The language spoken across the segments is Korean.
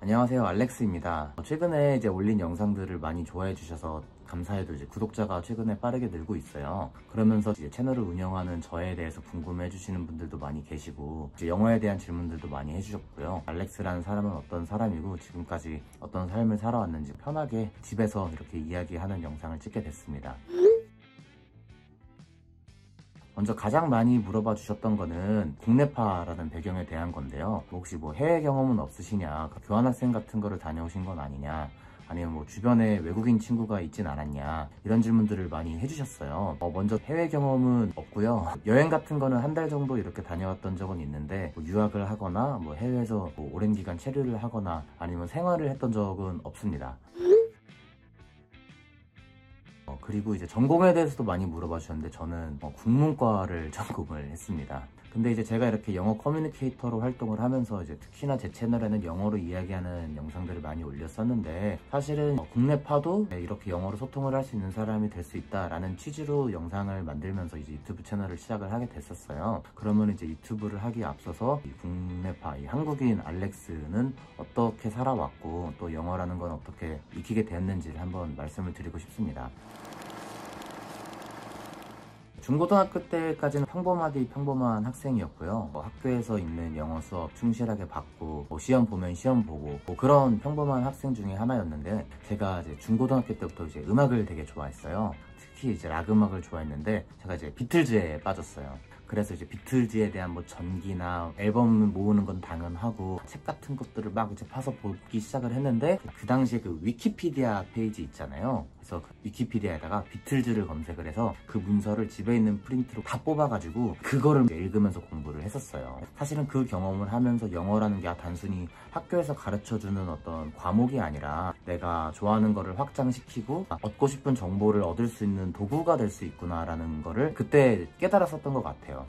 안녕하세요, 알렉스입니다. 최근에 올린 영상들을 많이 좋아해 주셔서 감사해도 구독자가 최근에 빠르게 늘고 있어요. 그러면서 채널을 운영하는 저에 대해서 궁금해 해주시는 분들도 많이 계시고 영어에 대한 질문들도 많이 해주셨고요. 알렉스라는 사람은 어떤 사람이고 지금까지 어떤 삶을 살아왔는지 편하게 집에서 이렇게 이야기하는 영상을 찍게 됐습니다. 먼저 가장 많이 물어봐 주셨던 거는 국내파라는 배경에 대한 건데요. 혹시 해외 경험은 없으시냐, 교환학생 같은 거를 다녀오신 건 아니냐, 아니면 주변에 외국인 친구가 있진 않았냐, 이런 질문들을 많이 해주셨어요. 먼저 해외 경험은 없고요. 여행 같은 거는 한 달 정도 이렇게 다녀왔던 적은 있는데 유학을 하거나 해외에서 오랜 기간 체류를 하거나 아니면 생활을 했던 적은 없습니다. 그리고 전공에 대해서도 많이 물어봐 주셨는데 저는 국문과를 전공을 했습니다. 근데 제가 이렇게 영어 커뮤니케이터로 활동을 하면서 특히나 제 채널에는 영어로 이야기하는 영상들을 많이 올렸었는데 사실은 국내파도 이렇게 영어로 소통을 할 수 있는 사람이 될 수 있다라는 취지로 영상을 만들면서 유튜브 채널을 시작을 하게 됐었어요. 그러면 유튜브를 하기에 앞서서 국내파, 한국인 알렉스는 어떻게 살아왔고 또 영어라는 건 어떻게 익히게 되었는지를 한번 말씀을 드리고 싶습니다. 중고등학교 때까지는 평범한 학생이었고요. 학교에서 있는 영어 수업 충실하게 받고 시험 보면 시험 보고 그런 평범한 학생 중에 하나였는데 제가 중고등학교 때부터 음악을 되게 좋아했어요. 특히 락 음악을 좋아했는데 제가 비틀즈에 빠졌어요. 그래서 비틀즈에 대한 전기나 앨범 모으는 건 당연하고 책 같은 것들을 막 파서 보기 시작을 했는데 그 당시에 위키피디아 페이지 있잖아요. 그래서 위키피디아에다가 비틀즈를 검색을 해서 그 문서를 집에 있는 프린트로 다 뽑아가지고 그거를 읽으면서 공부를 했었어요. 사실은 그 경험을 하면서 영어라는 게 단순히 학교에서 가르쳐주는 어떤 과목이 아니라 내가 좋아하는 거를 확장시키고 얻고 싶은 정보를 얻을 수 있는 도구가 될 수 있구나라는 거를 그때 깨달았었던 것 같아요.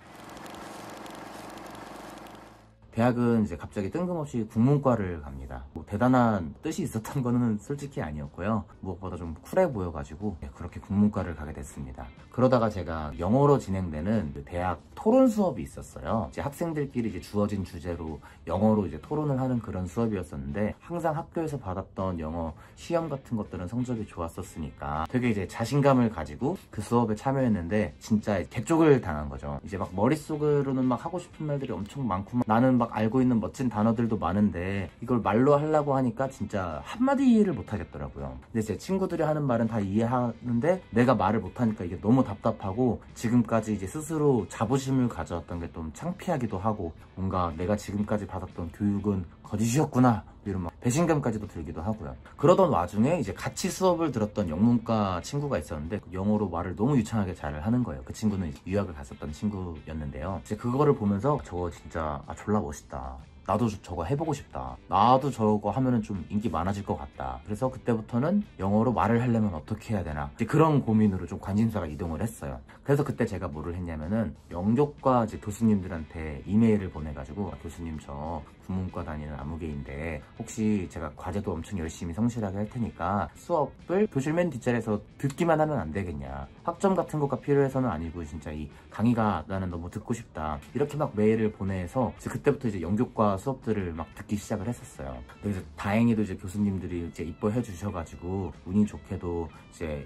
대학은 갑자기 뜬금없이 국문과를 갑니다. 대단한 뜻이 있었던 거는 솔직히 아니었고요. 무엇보다 좀 쿨해 보여가지고 그렇게 국문과를 가게 됐습니다. 그러다가 제가 영어로 진행되는 대학 토론 수업이 있었어요. 학생들끼리 주어진 주제로 영어로 토론을 하는 그런 수업이었었는데 항상 학교에서 받았던 영어 시험 같은 것들은 성적이 좋았었으니까 되게 자신감을 가지고 그 수업에 참여했는데 진짜 개쪽을 당한 거죠. 머릿속으로는 하고 싶은 말들이 엄청 많고 나는 알고 있는 멋진 단어들도 많은데 이걸 말로 하려고 하니까 진짜 한마디를 못 하겠더라고요. 근데 제 친구들이 하는 말은 다 이해하는데 내가 말을 못하니까 이게 너무 답답하고 지금까지 스스로 자부심을 가져왔던 게 좀 창피하기도 하고 뭔가 내가 지금까지 받았던 교육은 거짓이었구나 이런 배신감까지도 들기도 하고요. 그러던 와중에 같이 수업을 들었던 영문과 친구가 있었는데 영어로 말을 너무 유창하게 잘 하는 거예요. 그 친구는 유학을 갔었던 친구였는데요. 그거를 보면서 저거 진짜 졸라 멋있다. 나도 저거 해보고 싶다. 나도 저거 하면은 좀 인기 많아질 것 같다. 그래서 그때부터는 영어로 말을 하려면 어떻게 해야 되나 그런 고민으로 좀 관심사가 이동을 했어요. 그래서 그때 제가 뭐를 했냐면은 영교과 교수님들한테 이메일을 보내가지고 교수님 저 국문과 다니는 아무개인데 혹시 제가 과제도 엄청 열심히 성실하게 할 테니까 수업을 교실 맨 뒷자리에서 듣기만 하면 안 되겠냐. 학점 같은 것가 필요해서는 아니고 진짜 이 강의가 나는 너무 듣고 싶다. 이렇게 메일을 보내서 그때부터 영교과 수업들을 듣기 시작을 했었어요. 그래서 다행히도 교수님들이 이뻐해 주셔가지고 운이 좋게도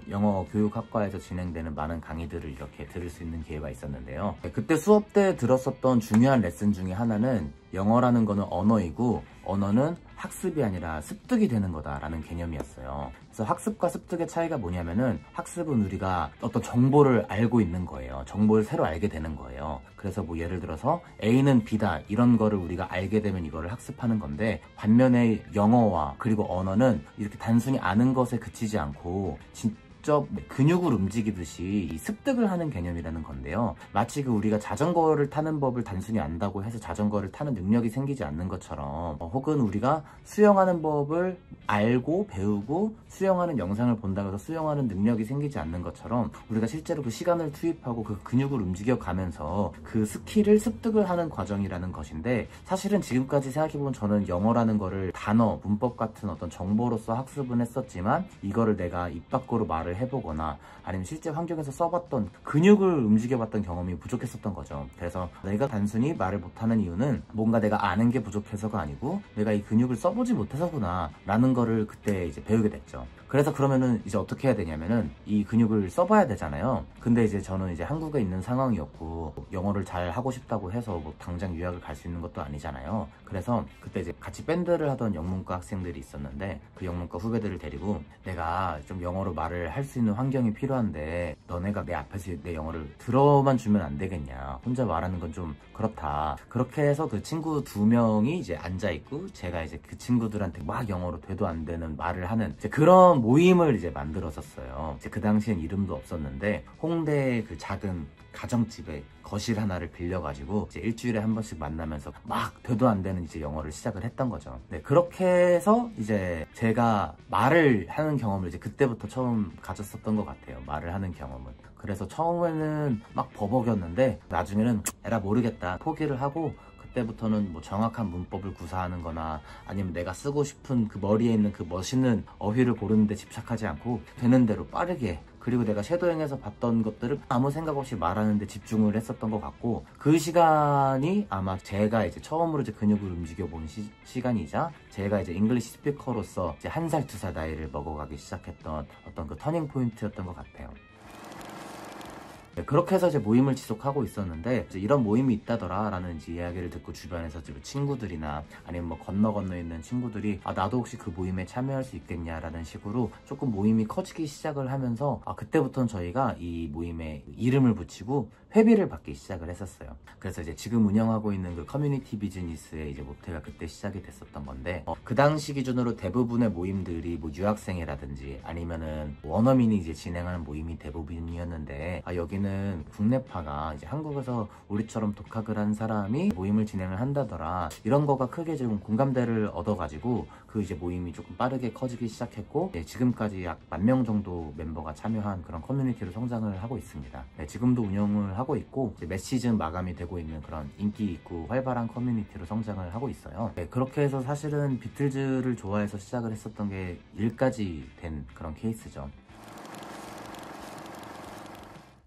영어 교육학과에서 진행되는 많은 강의들을 이렇게 들을 수 있는 기회가 있었는데요. 그때 수업 때 들었었던 중요한 레슨 중에 하나는 영어라는 거는 언어이고 언어는 학습이 아니라 습득이 되는 거다라는 개념이었어요. 그래서 학습과 습득의 차이가 뭐냐면은 학습은 우리가 어떤 정보를 알고 있는 거예요. 정보를 새로 알게 되는 거예요. 그래서 예를 들어서 A는 B다 이런 거를 우리가 알게 되면 이거를 학습하는 건데 반면에 영어와 그리고 언어는 이렇게 단순히 아는 것에 그치지 않고 직접 근육을 움직이듯이 습득을 하는 개념이라는 건데요. 마치 우리가 자전거를 타는 법을 단순히 안다고 해서 자전거를 타는 능력이 생기지 않는 것처럼 혹은 우리가 수영하는 법을 알고 배우고 수영하는 영상을 본다고 해서 수영하는 능력이 생기지 않는 것처럼 우리가 실제로 그 시간을 투입하고 그 근육을 움직여 가면서 그 스킬을 습득을 하는 과정이라는 것인데 사실은 지금까지 생각해보면 저는 영어라는 거를 단어, 문법 같은 어떤 정보로서 학습은 했었지만 이거를 내가 입 밖으로 말을 말을 해보거나 아니면 실제 환경에서 써봤던 근육을 움직여봤던 경험이 부족했었던 거죠. 그래서 내가 단순히 말을 못하는 이유는 뭔가 내가 아는 게 부족해서가 아니고 내가 이 근육을 써보지 못해서구나 라는 거를 그때 이제 배우게 됐죠. 그래서 그러면은 이제 어떻게 해야 되냐면은 이 근육을 써봐야 되잖아요. 근데 이제 저는 이제 한국에 있는 상황이었고 영어를 잘 하고 싶다고 해서 뭐 당장 유학을 갈 수 있는 것도 아니잖아요. 그래서 그때 이제 같이 밴드를 하던 영문과 학생들이 있었는데 그 영문과 후배들을 데리고 내가 좀 영어로 말을 할 수 있는 환경이 필요한데 너네가 내 앞에서 내 영어를 들어만 주면 안 되겠냐, 혼자 말하는 건 좀 그렇다. 그렇게 해서 그 친구 2명이 이제 앉아있고 제가 이제 그 친구들한테 막 영어로 되도 안 되는 말을 하는 이제 그런 모임을 이제 만들었었어요. 이제 그 당시엔 이름도 없었는데 홍대 그 작은 가정집에 거실 하나를 빌려가지고 이제 일주일에 한 번씩 만나면서 막 되도 안 되는 이제 영어를 시작을 했던 거죠. 네, 그렇게 해서 이제 제가 말을 하는 경험을 이제 그때부터 처음 가졌었던 것 같아요. 말을 하는 경험은. 그래서 처음에는 막 버벅였는데 나중에는 에라 모르겠다 포기를 하고 그때부터는 뭐 정확한 문법을 구사하는 거나 아니면 내가 쓰고 싶은 그 머리에 있는 그 멋있는 어휘를 고르는 데 집착하지 않고 되는 대로 빠르게, 그리고 내가 섀도잉에서 봤던 것들을 아무 생각 없이 말하는 데 집중을 했었던 것 같고, 그 시간이 아마 제가 이제 처음으로 이제 근육을 움직여 본 시간이자 제가 이제 잉글리시 스피커로서 이제 1살, 2살 나이를 먹어가기 시작했던 어떤 그 터닝 포인트였던 것 같아요. 네, 그렇게 해서 이제 모임을 지속하고 있었는데 이제 이런 모임이 있다더라 라는 이제 이야기를 듣고 주변에서 친구들이나 아니면 뭐 건너 있는 친구들이 나도 혹시 그 모임에 참여할 수 있겠냐 라는 식으로 조금 모임이 커지기 시작을 하면서 그때부터는 저희가 이 모임에 이름을 붙이고 회비를 받기 시작을 했었어요. 그래서 이제 지금 운영하고 있는 그 커뮤니티 비즈니스의 이제 모태가 그때 시작이 됐었던 건데 그 당시 기준으로 대부분의 모임들이 뭐 유학생이라든지 아니면은 원어민이 이제 진행하는 모임이 대부분이었는데 여기는 국내파가 이제 한국에서 우리처럼 독학을 한 사람이 모임을 진행을 한다더라, 이런 거가 크게 좀 공감대를 얻어가지고 그 이제 모임이 조금 빠르게 커지기 시작했고 지금까지 약 10,000명 정도 멤버가 참여한 그런 커뮤니티로 성장을 하고 있습니다. 지금도 운영을 하고 있고 몇 시즌 마감이 되고 있는 그런 인기 있고 활발한 커뮤니티로 성장을 하고 있어요. 그렇게 해서 사실은 비틀즈를 좋아해서 시작을 했었던 게 일까지 된 그런 케이스죠.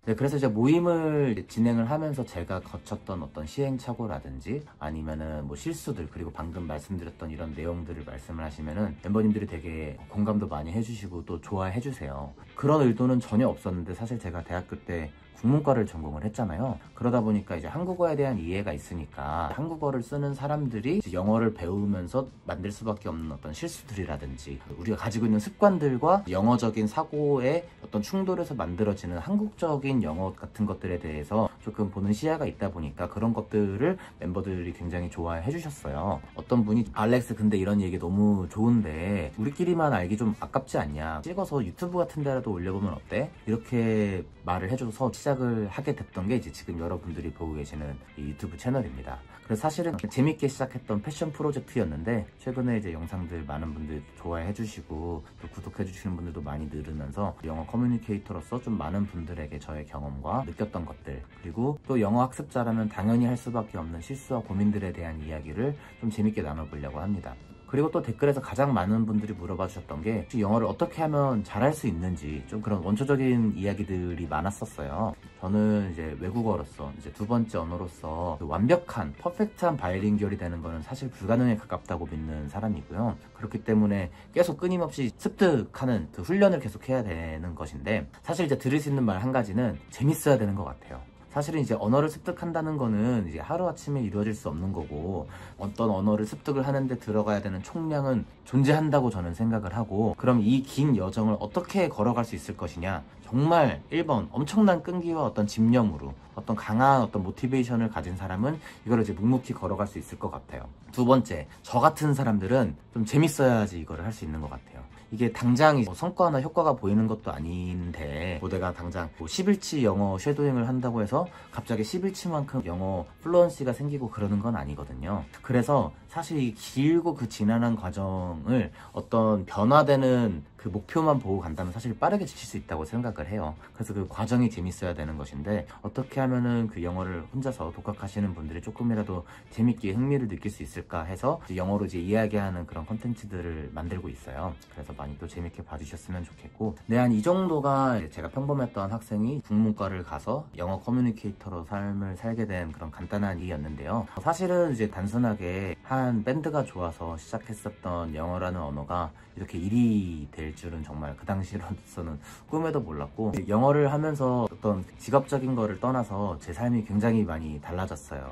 네, 그래서 이제 모임을 진행을 하면서 제가 거쳤던 어떤 시행착오라든지 아니면은 뭐 실수들, 그리고 방금 말씀드렸던 이런 내용들을 말씀을 하시면은 멤버님들이 되게 공감도 많이 해주시고 또 좋아해 주세요. 그런 의도는 전혀 없었는데 사실 제가 대학교 때 국문과를 전공을 했잖아요. 그러다 보니까 이제 한국어에 대한 이해가 있으니까 한국어를 쓰는 사람들이 이제 영어를 배우면서 만들 수밖에 없는 어떤 실수들이라든지 우리가 가지고 있는 습관들과 영어적인 사고의 어떤 충돌에서 만들어지는 한국적인 영어 같은 것들에 대해서 조금 보는 시야가 있다 보니까 그런 것들을 멤버들이 굉장히 좋아해 주셨어요. 어떤 분이 알렉스 근데 이런 얘기 너무 좋은데 우리끼리만 알기 좀 아깝지 않냐, 찍어서 유튜브 같은 데라도 올려보면 어때? 이렇게 말을 해줘서 시작을 하게 됐던 게 이제 지금 여러분들이 보고 계시는 이 유튜브 채널입니다. 그래서 사실은 재밌게 시작했던 패션 프로젝트였는데 최근에 이제 영상들 많은 분들 좋아해 주시고 또 구독해 주시는 분들도 많이 늘으면서 영어 커뮤니케이터로서 좀 많은 분들에게 저의 경험과 느꼈던 것들, 그리고 또 영어 학습자라면 당연히 할 수밖에 없는 실수와 고민들에 대한 이야기를 좀 재밌게 나눠보려고 합니다. 그리고 또 댓글에서 가장 많은 분들이 물어봐 주셨던 게 영어를 어떻게 하면 잘할 수 있는지, 좀 그런 원초적인 이야기들이 많았었어요. 저는 이제 외국어로서 이제 두 번째 언어로서 완벽한 퍼펙트한 바이링결이 되는 거는 사실 불가능에 가깝다고 믿는 사람이고요. 그렇기 때문에 계속 끊임없이 습득하는 그 훈련을 계속 해야 되는 것인데, 사실 이제 들을 수 있는 말 한 가지는 재밌어야 되는 것 같아요. 사실은 이제 언어를 습득한다는 거는 이제 하루아침에 이루어질 수 없는 거고, 어떤 언어를 습득을 하는데 들어가야 되는 총량은 존재한다고 저는 생각을 하고, 그럼 이 긴 여정을 어떻게 걸어갈 수 있을 것이냐, 정말 1번 엄청난 끈기와 어떤 집념으로 어떤 강한 어떤 모티베이션을 가진 사람은 이거를 이제 묵묵히 걸어갈 수 있을 것 같아요. 두 번째, 저 같은 사람들은 좀 재밌어야지 이거를 할 수 있는 것 같아요. 이게 당장 성과나 효과가 보이는 것도 아닌데 내가 당장 10일치 영어 쉐도잉을 한다고 해서 갑자기 10일치만큼 영어 플루언시가 생기고 그러는 건 아니거든요. 그래서 사실 이 길고 그 지난한 과정을 어떤 변화되는 그 목표만 보고 간다면 사실 빠르게 지칠 수 있다고 생각을 해요. 그래서 그 과정이 재밌어야 되는 것인데, 어떻게 하면은 그 영어를 혼자서 독학하시는 분들이 조금이라도 재밌게 흥미를 느낄 수 있을까 해서 영어로 이제 이야기하는 그런 컨텐츠들을 만들고 있어요. 그래서 많이 또 재밌게 봐주셨으면 좋겠고, 네, 한 이 정도가 제가 평범했던 학생이 국문과를 가서 영어 커뮤니케이터로 삶을 살게 된 그런 간단한 일이었는데요. 사실은 이제 단순하게 한 밴드가 좋아서 시작했었던 영어라는 언어가 이렇게 일이 될 줄은 정말 그 당시로서는 꿈에도 몰랐고, 영어를 하면서 어떤 직업적인 거를 떠나서 제 삶이 굉장히 많이 달라졌어요.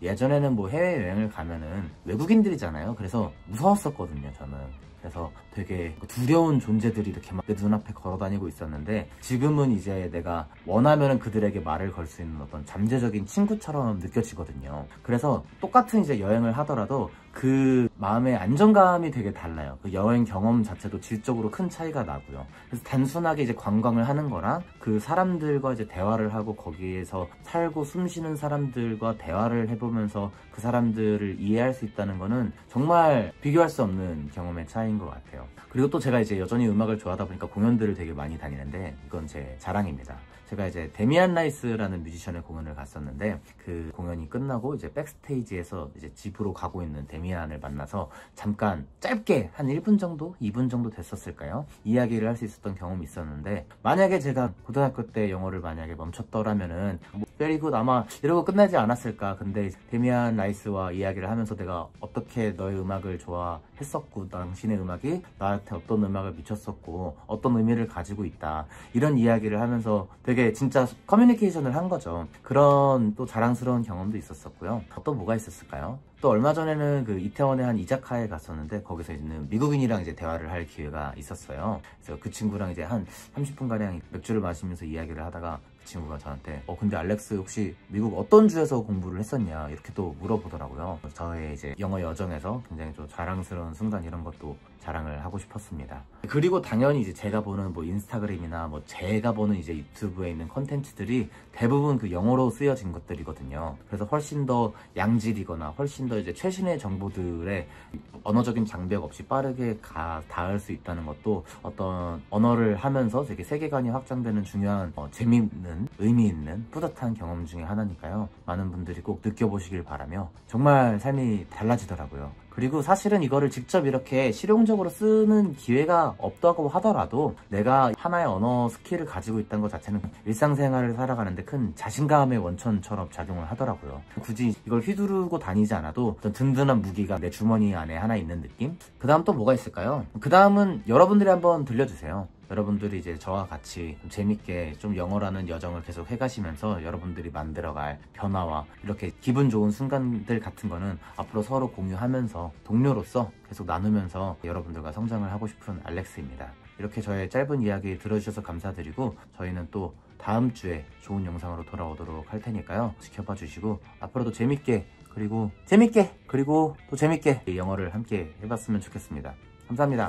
예전에는 뭐 해외여행을 가면은 외국인들이잖아요. 그래서 무서웠었거든요, 저는. 그래서 되게 두려운 존재들이 이렇게 막 내 눈앞에 걸어다니고 있었는데, 지금은 이제 내가 원하면은 그들에게 말을 걸 수 있는 어떤 잠재적인 친구처럼 느껴지거든요. 그래서 똑같은 이제 여행을 하더라도 그 마음의 안정감이 되게 달라요. 그 여행 경험 자체도 질적으로 큰 차이가 나고요. 그래서 단순하게 이제 관광을 하는 거랑 그 사람들과 이제 대화를 하고 거기에서 살고 숨쉬는 사람들과 대화를 해보면서 그 사람들을 이해할 수 있다는 거는 정말 비교할 수 없는 경험의 차이인 것 같아요. 그리고 또 제가 이제 여전히 음악을 좋아하다 보니까 공연들을 되게 많이 다니는데, 이건 제 자랑입니다. 제가 이제 데미안 라이스라는 뮤지션의 공연을 갔었는데, 그 공연이 끝나고 이제 백스테이지에서 이제 집으로 가고 있는 데미안을 만나서 잠깐 짧게 한 1분 정도? 2분 정도 됐었을까요? 이야기를 할 수 있었던 경험이 있었는데, 만약에 제가 고등학교 때 영어를 만약에 멈췄더라면은 베리굿 아마 이러고 끝나지 않았을까. 근데 데미안 라이스와 이야기를 하면서 내가 어떻게 너의 음악을 좋아했었고, 당신의 음악이 나한테 어떤 음악을 미쳤었고 어떤 의미를 가지고 있다, 이런 이야기를 하면서 되게 진짜 커뮤니케이션을 한 거죠. 그런 또 자랑스러운 경험도 있었었고요. 또 뭐가 있었을까요? 또 얼마 전에는 그 이태원의 한 이자카야에 갔었는데, 거기서 있는 미국인이랑 이제 대화를 할 기회가 있었어요. 그래서 그 친구랑 이제 한 30분가량 맥주를 마시면서 이야기를 하다가 그 친구가 저한테 근데 알렉스 혹시 미국 어떤 주에서 공부를 했었냐, 이렇게 또 물어보더라고요. 저의 이제 영어 여정에서 굉장히 좀 자랑스러운 순간, 이런 것도 자랑을 하고 싶었습니다. 그리고 당연히 이제 제가 보는 뭐 인스타그램이나 뭐 제가 보는 이제 유튜브에 있는 컨텐츠들이 대부분 그 영어로 쓰여진 것들이거든요. 그래서 훨씬 더 양질이거나 훨씬 더 이제 최신의 정보들에 언어적인 장벽 없이 빠르게 닿을 수 있다는 것도 어떤 언어를 하면서 되게 세계관이 확장되는 중요한 재미있는, 의미 있는, 뿌듯한 경험 중에 하나니까요. 많은 분들이 꼭 느껴보시길 바라며, 정말 삶이 달라지더라고요. 그리고 사실은 이거를 직접 이렇게 실용적으로 쓰는 기회가 없다고 하더라도 내가 하나의 언어 스킬을 가지고 있다는 것 자체는 일상생활을 살아가는데 큰 자신감의 원천처럼 작용을 하더라고요. 굳이 이걸 휘두르고 다니지 않아도 어떤 든든한 무기가 내 주머니 안에 하나 있는 느낌? 그 다음 또 뭐가 있을까요? 그 다음은 여러분들이 한번 들려주세요. 여러분들이 이제 저와 같이 좀 재밌게 좀 영어라는 여정을 계속 해가시면서 여러분들이 만들어갈 변화와 이렇게 기분 좋은 순간들 같은 거는 앞으로 서로 공유하면서 동료로서 계속 나누면서 여러분들과 성장을 하고 싶은 알렉스입니다. 이렇게 저의 짧은 이야기 들어주셔서 감사드리고, 저희는 또 다음 주에 좋은 영상으로 돌아오도록 할 테니까요. 지켜봐 주시고 앞으로도 재밌게 그리고 또 재밌게 영어를 함께 해봤으면 좋겠습니다. 감사합니다.